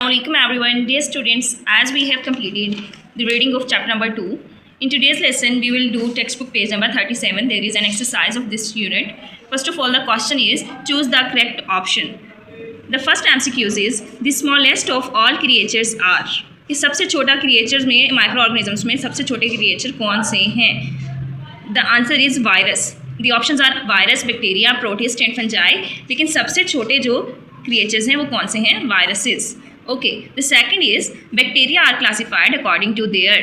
Assalamualaikum everyone, dear students. As we have completed the reading of chapter number 2, in today's lesson we will do textbook page number 37. There is an exercise of this unit. First of all, the question is choose the correct option. The first MCQ is the smallest of all creatures are. कि सबसे छोटा creatures में micro organisms में सबसे छोटे creature कौन से हैं? The answer is virus. The options are virus, bacteria, protist and fungi. लेकिन सबसे छोटे जो क्रिएचर्स हैं वो कौन से हैं? Viruses. Okay. The second is bacteria are classified according to their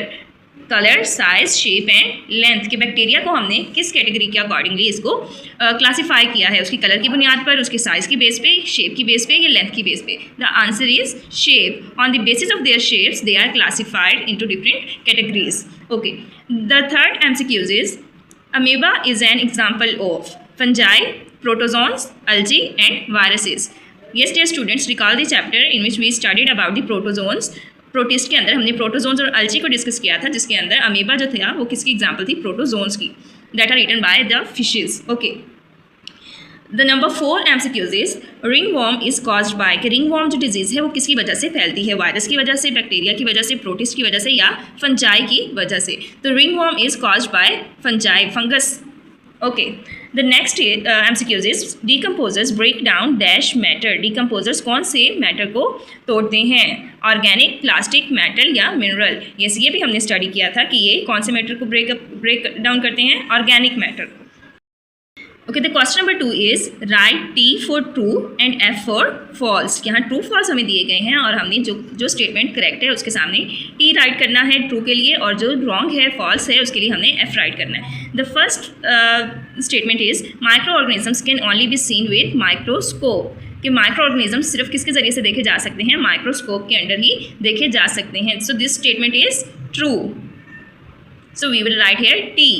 colour, size, shape and length. के बैक्टीरिया को हमने किस कैटेगरी के अकॉर्डिंगली इसको क्लासीफाई किया है? उसकी कलर की बुनियाद पर, उसके साइज़ की बेस पे, शेप की बेस पे या लेंथ की बेस पे? The answer is shape. On the basis of their shapes they are classified into different categories. Okay. The third MCQs is amoeba is an example of fungi, protozoans, algae and viruses. Yes dear students, recall the chapter in which we studied about the protozoans. Protist के अंदर हमने protozoans और अल्जी को discuss किया था, जिसके अंदर amoeba जो था वो किसकी एग्जांपल थी? प्रोटोजोन्स की. That are eaten by the fishes. Okay. The number 4 MCQs is ringworm is caused by. कि रिंगवॉर्म जो डिजीज़ है वो किसकी वजह से फैलती है? वायरस की वजह से, बैक्टीरिया की वजह से, प्रोटिस्ट की वजह से या फंजाई की वजह से? तो ringworm is caused by fungi, fungus. Okay. The next MCQs is decomposers break down dash matter. Decomposers कौन से मैटर को तोड़ते हैं? ऑर्गेनिक, प्लास्टिक, मेटल या मिनरल? यस, ये भी हमने स्टडी किया था कि ये कौन से मैटर को ब्रेक डाउन करते हैं? Organic matter. Okay. The question number 2 is right T for true and F for false. यहाँ ट्रू फॉल्स हमें दिए गए हैं और हमने जो स्टेटमेंट करेक्ट है उसके सामने टी राइट करना है ट्रू के लिए, और जो रॉन्ग है, फॉल्स है, उसके लिए हमने एफ राइट करना है. The first statement is micro organisms can only be seen with microscope. कि माइक्रो ऑर्गेनिजम्स सिर्फ किसके ज़रिए से देखे जा सकते हैं? माइक्रोस्कोप के अंडर ही देखे जा सकते हैं. So this statement is true. So we will write here T.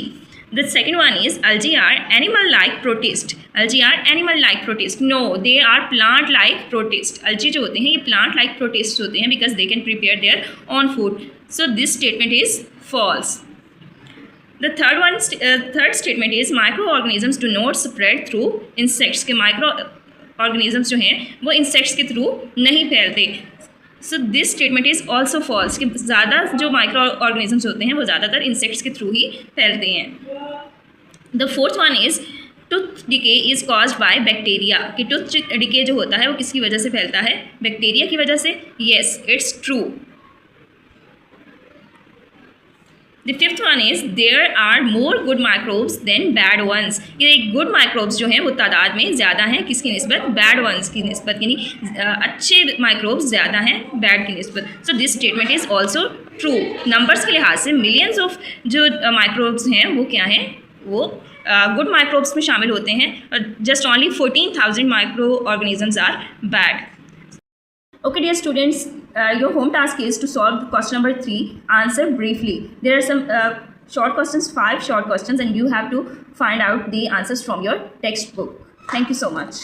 The second one is algae are animal-like protist. Algae are animal-like protist. No, they are plant-like protist. Algae जो होते हैं ये plant-like protists होते हैं because they can prepare their own food. So this statement is false. The third statement is microorganisms do not spread through insects. के microorganisms जो हैं वो insects के through नहीं फैलते. So this statement is also false. कि ज़्यादा जो माइक्रो ऑर्गेनिजम्स होते हैं वो ज़्यादातर इंसेक्ट्स के थ्रू ही फैलते हैं. The fourth one is tooth decay is caused by bacteria. कि टूथ डिके जो होता है वो किसकी वजह से फैलता है? बैक्टीरिया की वजह से. Yes, it's true. The fifth one is there are more good microbes than bad ones. ये गुड माइक्रोब्स जो हैं वो तादाद में ज़्यादा हैं किसकी निस्बत? बैड वंस की निस्बत. यानी अच्छे माइक्रोब्स ज़्यादा हैं बैड की निस्बत. So this statement is also true. Numbers के लिहाज से मिलियंस ऑफ जो माइक्रोब्स हैं वो क्या हैं? वो गुड माइक्रोब्स में शामिल होते हैं, और just only 14,000 microorganisms are bad. Okay dear students, your home task is to solve question number 3. Answer briefly. There are some short questions, 5 short questions, and you have to find out the answers from your textbook. Thank you so much.